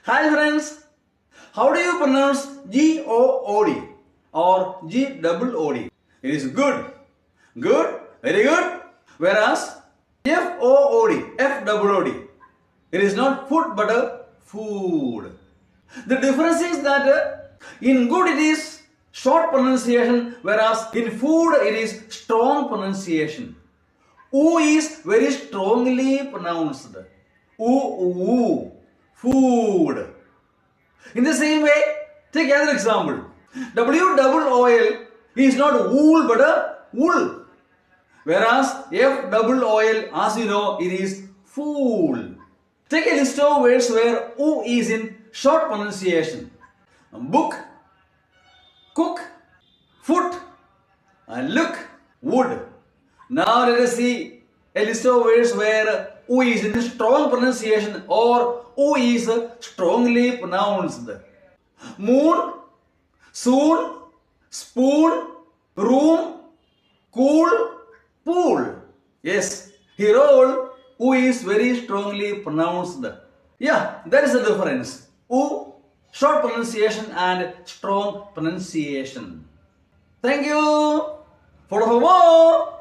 Hi friends, how do you pronounce G-O-O-D or G-double-O-D? It is good, good, very good. Whereas F-O-O-D, F-double-O-D, it is not food but a food. The difference is that in good it is short pronunciation, whereas in food it is strong pronunciation. U is very strongly pronounced. U, food. In the same way, take another example. W double O L is not wool but a wool. Whereas F double O L, as you know, it is fool. Take a list of words where U is in short pronunciation. Book, cook, foot, look, wood. Now let us see a list of words where U is in strong pronunciation or U is strongly pronounced. Moon, soon, spoon, room, cool, pool. Yes, here all U is very strongly pronounced. Yeah, that is the difference. U, short pronunciation and strong pronunciation. Thank you. For more.